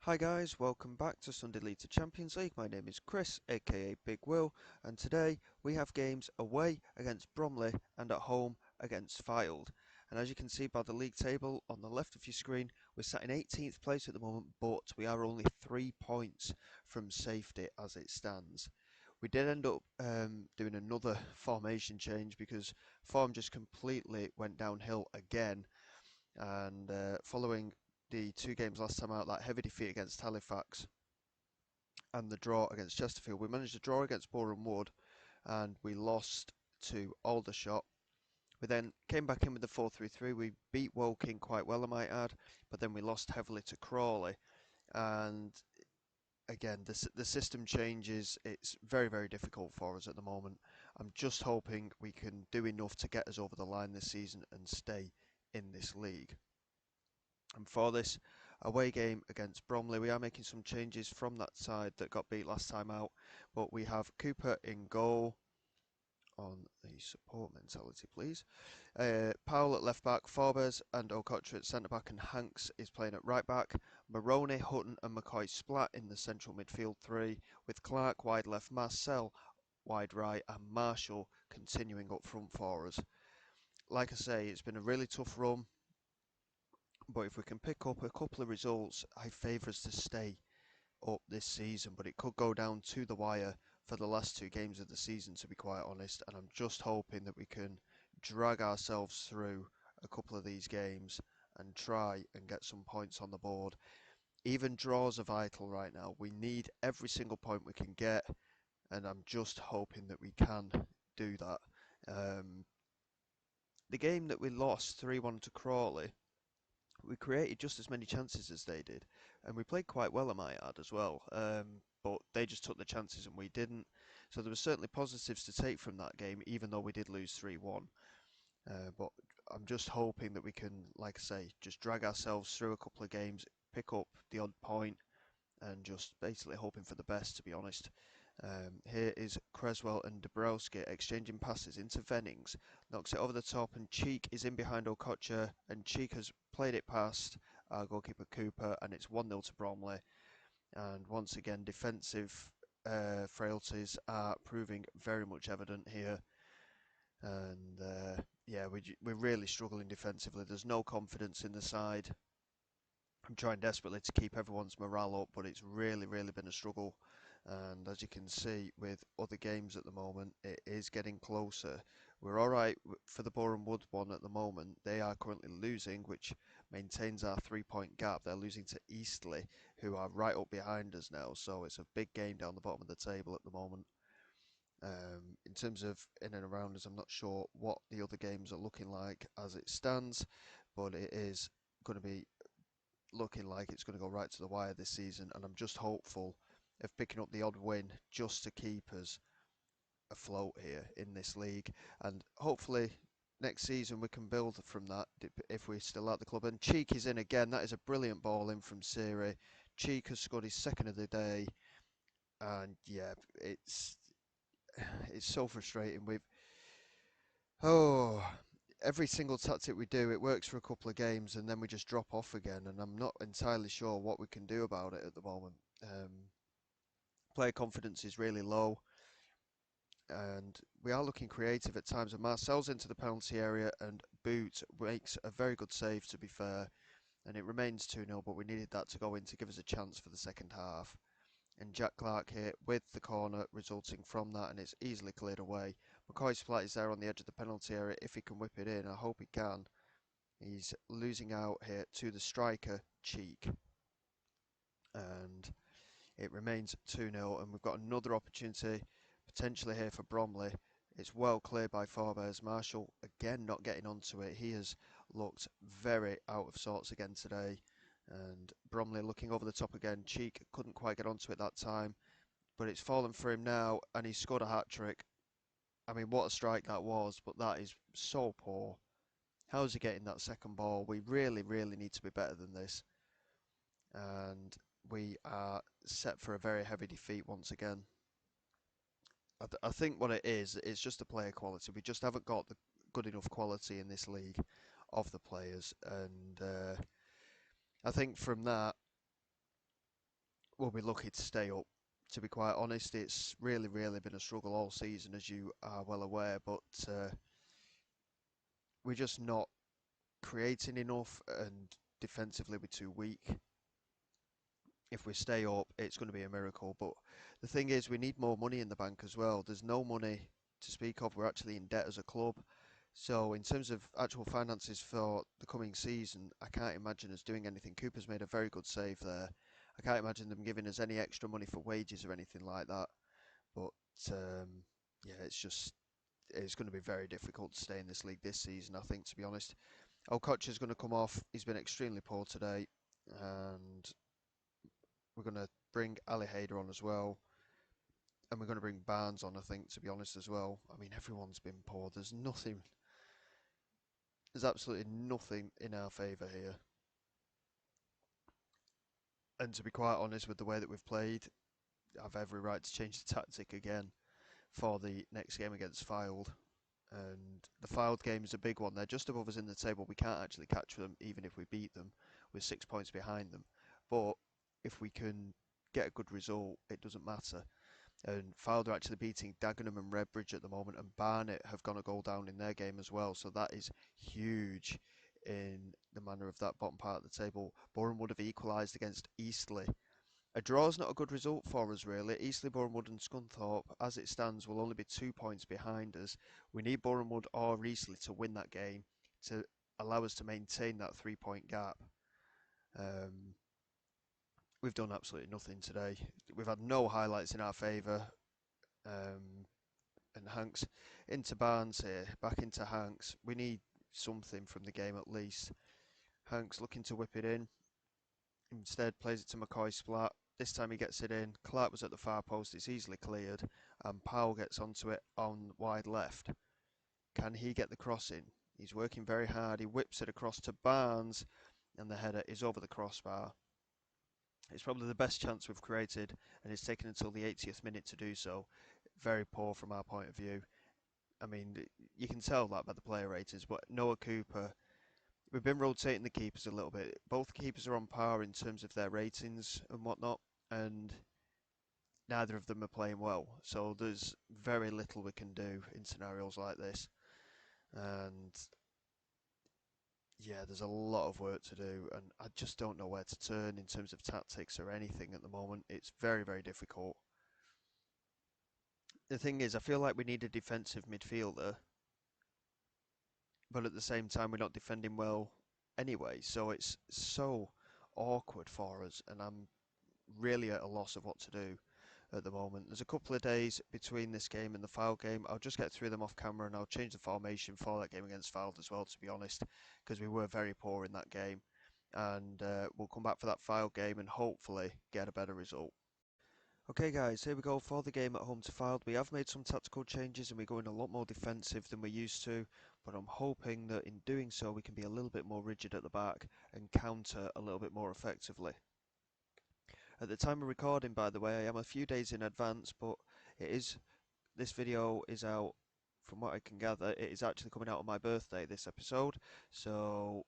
Hi guys, welcome back to Sunday League to Champions League. My name is Chris, aka Big Will, and today we have games away against Bromley and at home against Fylde. And as you can see by the league table on the left of your screen, we're sat in 18th place at the moment, but we are only 3 points from safety as it stands. We did end up doing another formation change because form just completely went downhill again, and following the 2 games last time out, that heavy defeat against Halifax and the draw against Chesterfield, we managed to draw against Boreham Wood and we lost to Aldershot. We then came back in with the 4-3-3. We beat Woking quite well, I might add, but then we lost heavily to Crawley. And again, the system changes. It's very, very difficult for us at the moment. I'm just hoping we can do enough to get us over the line this season and stay in this league. And for this away game against Bromley, we are making some changes from that side that got beat last time out. But we have Cooper in goal on the support mentality, please. Powell at left back, Forbes and Okocha at centre back, and Hanks is playing at right back. Maroney, Hutton, and McCoy splat in the central midfield three, with Clark wide left, Marcel wide right, and Marshall continuing up front for us. Like I say, it's been a really tough run. But if we can pick up a couple of results, I favour us to stay up this season. But it could go down to the wire for the last 2 games of the season, to be quite honest. And I'm just hoping that we can drag ourselves through a couple of these games and try and get some points on the board. Even draws are vital right now. We need every single point we can get, and I'm just hoping that we can do that. The game that we lost 3-1 to Crawley, we created just as many chances as they did, and we played quite well, I might add, as well. But they just took the chances and we didn't. So there were certainly positives to take from that game, even though we did lose 3-1. But I'm just hoping that we can, like I say, just drag ourselves through a couple of games, pick up the odd point, and just basically hoping for the best, to be honest. Here is Creswell and Dabrowski exchanging passes into Vennings. Knocks it over the top, and Cheek is in behind Okocha, and Cheek has played it past our goalkeeper Cooper, and it's 1-0 to Bromley. And once again, defensive frailties are proving very much evident here. And yeah, we're really struggling defensively. There's no confidence in the side. I'm trying desperately to keep everyone's morale up, but it's really, really been a struggle. And as you can see with other games at the moment, it is getting closer. We're alright for the Boreham Wood one at the moment. They are currently losing, which maintains our 3-point gap. They're losing to Eastleigh, who are right up behind us now. So it's a big game down the bottom of the table at the moment. In terms of in and around us, I'm not sure what the other games are looking like as it stands, but it is going to be looking like it's going to go right to the wire this season, and I'm just hopeful of picking up the odd win just to keep us afloat here in this league. And hopefully next season we can build from that if we're still at the club. And Cheek is in again. That is a brilliant ball in from Siri. Cheek has scored his second of the day, and yeah, it's so frustrating. Oh, every single tactic we do, it works for a couple of games and then we just drop off again, and I'm not entirely sure what we can do about it at the moment. Player confidence is really low, and we are looking creative at times. And Marcel's into the penalty area, and Boot makes a very good save, to be fair, and it remains 2-0, but we needed that to go in to give us a chance for the second half. And Jack Clark here with the corner resulting from that, and it's easily cleared away. McCoy Splat is there on the edge of the penalty area. If he can whip it in, I hope he can. He's losing out here to the striker, Cheek. And it remains 2-0, and we've got another opportunity potentially here for Bromley. It's well cleared by Forbes. Marshall again not getting onto it. He has looked very out of sorts again today. And Bromley looking over the top again. Cheek couldn't quite get onto it that time, but it's fallen for him now, and he's scored a hat-trick. I mean, what a strike that was, but that is so poor. How is he getting that second ball? We really, really need to be better than this. And we are set for a very heavy defeat once again. I think what it is just the player quality. We just haven't got the good enough quality in this league of the players. And I think from that, we'll be lucky to stay up. To be quite honest, it's really been a struggle all season, as you are well aware. But we're just not creating enough, and defensively we're too weak. If we stay up, it's going to be a miracle. But the thing is, we need more money in the bank as well. There's no money to speak of. We're actually in debt as a club. So in terms of actual finances for the coming season, I can't imagine us doing anything. Cooper's made a very good save there. I can't imagine them giving us any extra money for wages or anything like that. But yeah, it's going to be very difficult to stay in this league this season, I think, to be honest. Okocha's going to come off. He's been extremely poor today. And we're going to bring Ali Hayder on as well. And we're going to bring Barnes on, I think, to be honest, as well. I mean, everyone's been poor. There's absolutely nothing in our favour here. And to be quite honest with the way that we've played, I've every right to change the tactic again for the next game against Fylde. And the Fylde game is a big one. They're just above us in the table. We can't actually catch them, even if we beat them. We're 6 points behind them. But if we can get a good result, it doesn't matter. And Fylde are actually beating Dagenham and Redbridge at the moment, and Barnet have gone a goal down in their game as well. So that is huge in the manner of that bottom part of the table. Boreham would have equalised against Eastleigh. A draw's not a good result for us, really. Eastleigh, Bournemouth and Scunthorpe, as it stands, will only be 2 points behind us. We need Bournemouth or Eastleigh to win that game to allow us to maintain that 3 point gap. Um, we've done absolutely nothing today. We've had no highlights in our favour. And Hanks into Barnes here, back into Hanks. We need something from the game at least. Hanks looking to whip it in. Instead plays it to McCoy Splat. This time he gets it in. Clark was at the far post, it's easily cleared. And Powell gets onto it on wide left. Can he get the cross in? He's working very hard. He whips it across to Barnes. And the header is over the crossbar. It's probably the best chance we've created. And it's taken until the 80th minute to do so. Very poor from our point of view. I mean, you can tell that by the player ratings, but Noah Cooper, we've been rotating the keepers a little bit. Both keepers are on par in terms of their ratings and whatnot, and neither of them are playing well. So there's very little we can do in scenarios like this. And yeah, there's a lot of work to do, and I just don't know where to turn in terms of tactics or anything at the moment. It's very difficult. The thing is, I feel like we need a defensive midfielder, but at the same time, we're not defending well anyway. So it's so awkward for us, and I'm really at a loss of what to do at the moment. There's a couple of days between this game and the Fylde game. I'll just get through them off camera, and I'll change the formation for that game against Fylde as well, to be honest, because we were very poor in that game. And we'll come back for that Fylde game and hopefully get a better result. Okay guys, here we go for the game at home to Fylde. We have made some tactical changes and we're going a lot more defensive than we're used to, but I'm hoping that in doing so we can be a little bit more rigid at the back and counter a little bit more effectively. At the time of recording, by the way, I am a few days in advance, but this video is out, from what I can gather, it is actually coming out on my birthday, this episode, so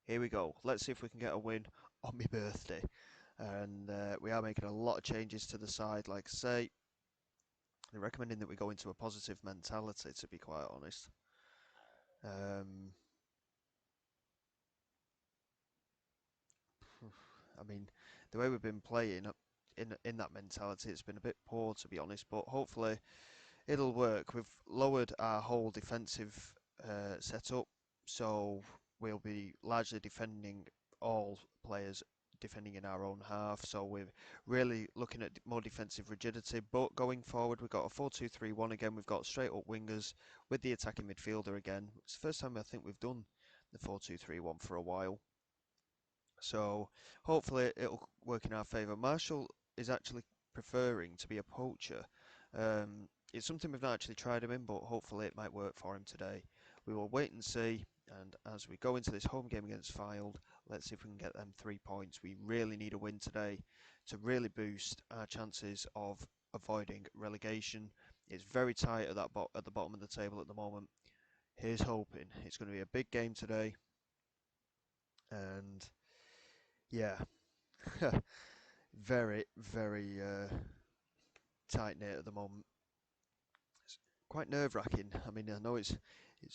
here we go. Let's see if we can get a win on my birthday. And we are making a lot of changes to the side, like I say. They're recommending that we go into a positive mentality, to be quite honest. I mean, the way we've been playing in that mentality, it's been a bit poor, to be honest. But hopefully, it'll work. We've lowered our whole defensive setup, so we'll be largely defending all players defending in our own half, so we're really looking at more defensive rigidity. But going forward, we've got a 4-2-3-1 again. We've got straight up wingers with the attacking midfielder again. It's the first time I think we've done the 4-2-3-1 for a while, so hopefully it'll work in our favour. Marshall is actually preferring to be a poacher. It's something we've not actually tried him in, but hopefully it might work for him today. We will wait and see, and as we go into this home game against Fylde, let's see if we can get them 3 points. We really need a win today to really boost our chances of avoiding relegation. It's very tight at at the bottom of the table at the moment. Here's hoping. It's going to be a big game today, and yeah. very, very tight knit at the moment. It's quite nerve-wracking. I mean, I know it's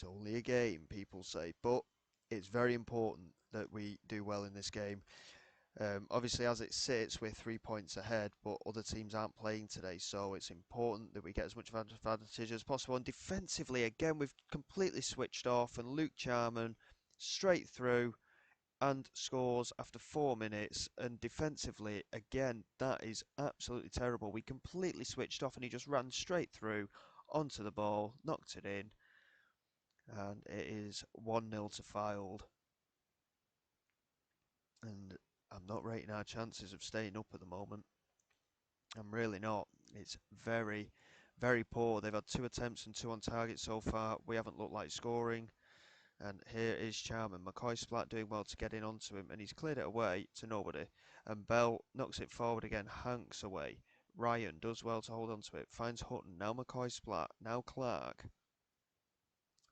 only a game, people say, but it's very important that we do well in this game. Obviously, as it sits, we're 3 points ahead, but other teams aren't playing today, so it's important that we get as much advantage as possible. And defensively, again, we've completely switched off, and Luke Charman straight through and scores after 4 minutes. And defensively, again, that is absolutely terrible. We completely switched off, and he just ran straight through onto the ball, knocked it in, and it is 1-0 to Fylde. And I'm not rating our chances of staying up at the moment. I'm really not. It's very, very poor. They've had 2 attempts and 2 on target so far. We haven't looked like scoring. And here is Charman. McCoy Splat doing well to get in onto him, and he's cleared it away to nobody. And Bell knocks it forward again, hanks away. Ryan does well to hold onto it, finds Hutton. Now McCoy Splat. Now Clark.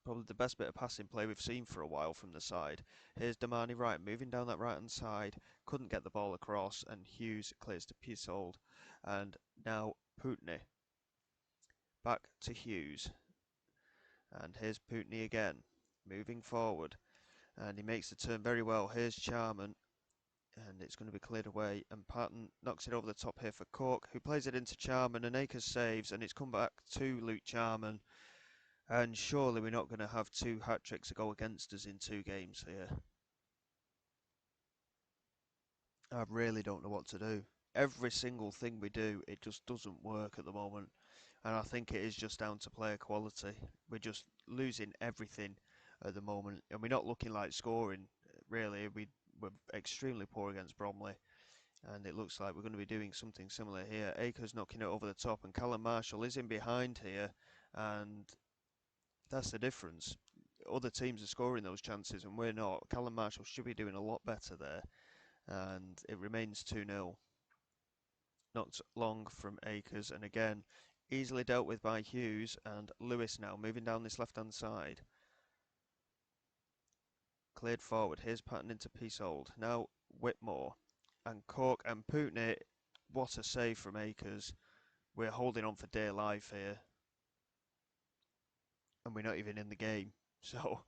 Probably the best bit of passing play we've seen for a while from the side. Here's Damani Wright moving down that right hand side. Couldn't get the ball across, and Hughes clears to Pisold. And now Putney. Back to Hughes. And here's Putney again. Moving forward. And he makes the turn very well. Here's Charman. And it's going to be cleared away. And Patton knocks it over the top here for Cork, who plays it into Charman. And Akers saves. And it's come back to Luke Charman. And surely we're not going to have 2 hat-tricks to go against us in 2 games here. I really don't know what to do. Every single thing we do, it just doesn't work at the moment. And I think it is just down to player quality. We're just losing everything at the moment. And we're not looking like scoring, really. We're extremely poor against Bromley. And it looks like we're going to be doing something similar here. Akers knocking it over the top. And Callum Marshall is in behind here. And that's the difference. Other teams are scoring those chances and we're not. Callum Marshall should be doing a lot better there. And it remains 2-0. Knocked long from Akers, and again, easily dealt with by Hughes. And Lewis now moving down this left-hand side. Cleared forward. Here's Patton into Pisold. Now Whitmore. And Cork and Putney. What a save from Akers. We're holding on for dear life here. And we're not even in the game. So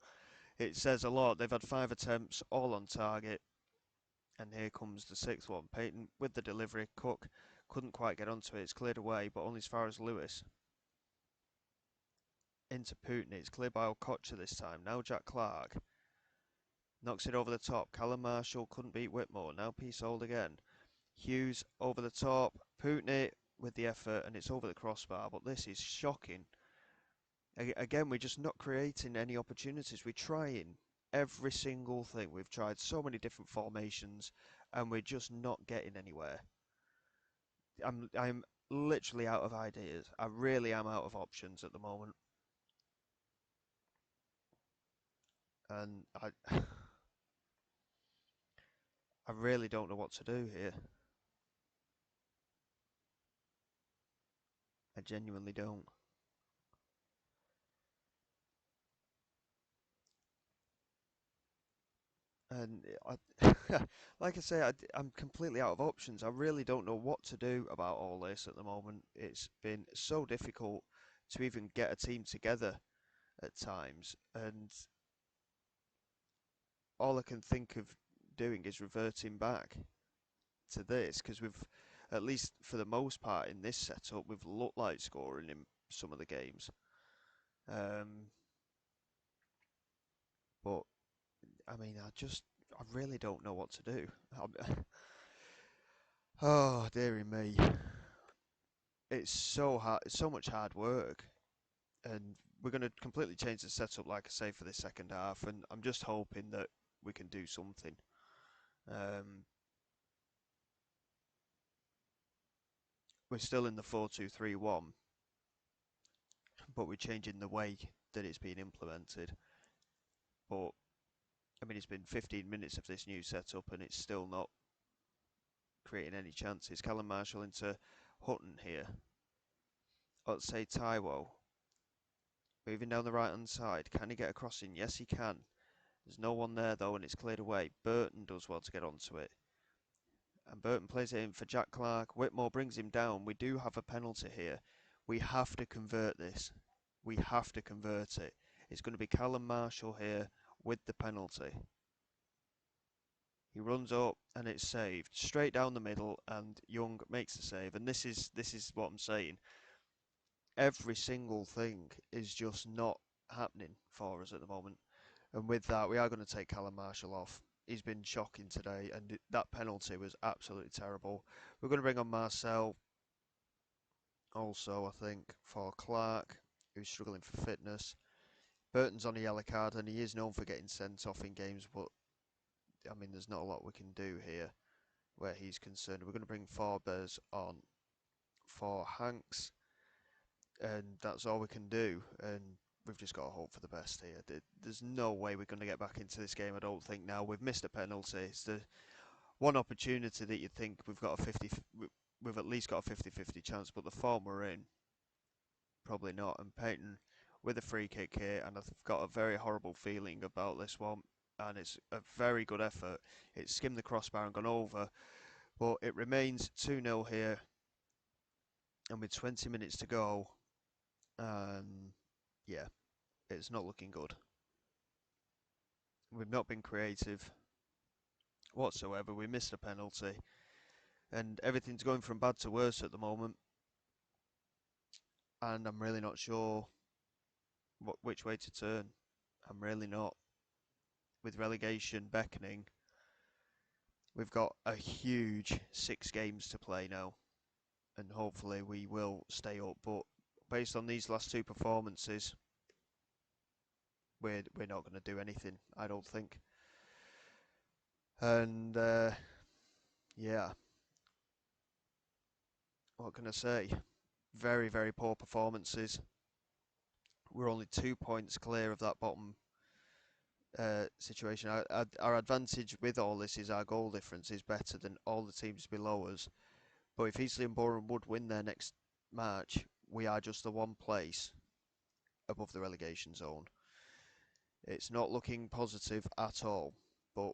it says a lot. They've had 5 attempts, all on target. And here comes the 6th one. Payton with the delivery. Cook couldn't quite get onto it. It's cleared away, but only as far as Lewis. Into Putney. It's cleared by Okocha this time. Now Jack Clark. Knocks it over the top. Callum Marshall couldn't beat Whitmore. Now Pisold again. Hughes over the top. Putney with the effort, and it's over the crossbar. But this is shocking. Again, we're just not creating any opportunities. We're trying every single thing. We've tried so many different formations, and we're just not getting anywhere. I'm literally out of ideas. I really am out of options at the moment. And I really don't know what to do here. I genuinely don't. And like I say, I'm completely out of options. I really don't know what to do about all this at the moment. It's been so difficult to even get a team together at times, and all I can think of doing is reverting back to this because we've, at least for the most part in this setup, we've looked like scoring in some of the games. Um, but I mean, I really don't know what to do. Oh, dearie me. It's so hard, it's so much hard work, and we're going to completely change the setup, like I say, for this second half, and I'm just hoping that we can do something. Um, we're still in the 4-2-3-1, but we're changing the way that it's being implemented. But I mean, it's been 15 minutes of this new setup, and it's still not creating any chances. Callum Marshall into Hutton here. Let's say Taiwo moving down the right hand side. Can he get a crossing? Yes, he can. There's no one there though, and it's cleared away. Burton does well to get onto it. And Burton plays it in for Jack Clark. Whitmore brings him down. We do have a penalty here. We have to convert this. We have to convert it. It's going to be Callum Marshall here with the penalty. He runs up and it's saved straight down the middle, and Young makes the save. And this is what I'm saying. Every single thing is just not happening for us at the moment. And with that, we are going to take Callum Marshall off. He's been shocking today, and that penalty was absolutely terrible. We're going to bring on Marcel also, I think, for Clark, who's struggling for fitness. Burton's on a yellow card, and he is known for getting sent off in games, but I mean, there's not a lot we can do here where he's concerned. We're going to bring Forbes on for Hanks, and that's all we can do. And we've just got to hope for the best here. There's no way we're going to get back into this game, I don't think. Now we've missed a penalty. It's the one opportunity that you'd think we've at least got a 50-50 chance, but the form we're in, probably not. And Peyton with a free kick here, and I've got a very horrible feeling about this one. And it's a very good effort. It skimmed the crossbar and gone over, but it remains 2-0 here, and with 20 minutes to go, yeah, it's not looking good. We've not been creative whatsoever. We missed a penalty, and everything's going from bad to worse at the moment, and I'm really not sure which way to turn. I'm really not. With relegation beckoning, we've got a huge 6 games to play now, and hopefully we will stay up. But based on these last 2 performances, we're not going to do anything, I don't think. And yeah, what can I say? Very, very poor performances. We're only 2 points clear of that bottom situation. Our advantage with all this is our goal difference is better than all the teams below us. But if Eastleigh and Boreham Wood win their next match, we are just the 1 place above the relegation zone. It's not looking positive at all, but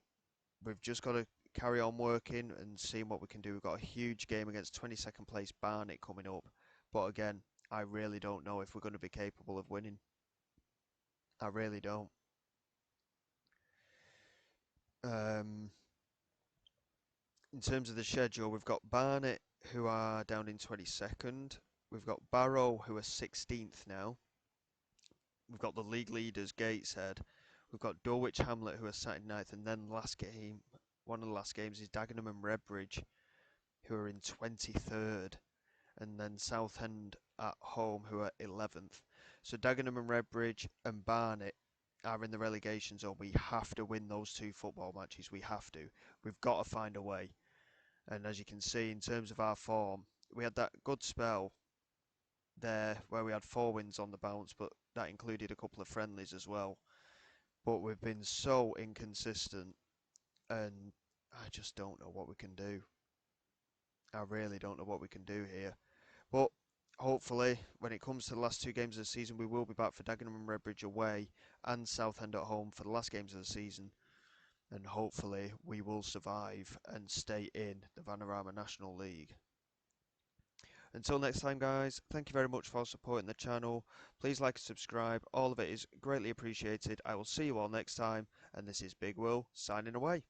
we've just got to carry on working and seeing what we can do. We've got a huge game against 22nd place Barnet coming up, but again, I really don't know if we're going to be capable of winning. I really don't. In terms of the schedule, we've got Barnet, who are down in 22nd. We've got Barrow, who are 16th now. We've got the league leaders, Gateshead. We've got Dulwich Hamlet, who are sat in 9th. And then last game, one of the last games is Dagenham and Redbridge, who are in 23rd. And then Southend at home, who are 11th. So Dagenham and Redbridge and Barnet are in the relegation zone. We have to win those 2 football matches. We have to. We've got to find a way. And as you can see, in terms of our form, we had that good spell there where we had 4 wins on the bounce, but that included a couple of friendlies as well. But we've been so inconsistent, and I just don't know what we can do. I really don't know what we can do here. But hopefully, when it comes to the last 2 games of the season, we will be back for Dagenham and Redbridge away and Southend at home for the last games of the season. And hopefully we will survive and stay in the Vanarama National League. Until next time, guys, thank you very much for supporting the channel. Please like and subscribe. All of it is greatly appreciated. I will see you all next time. And this is Big Will signing away.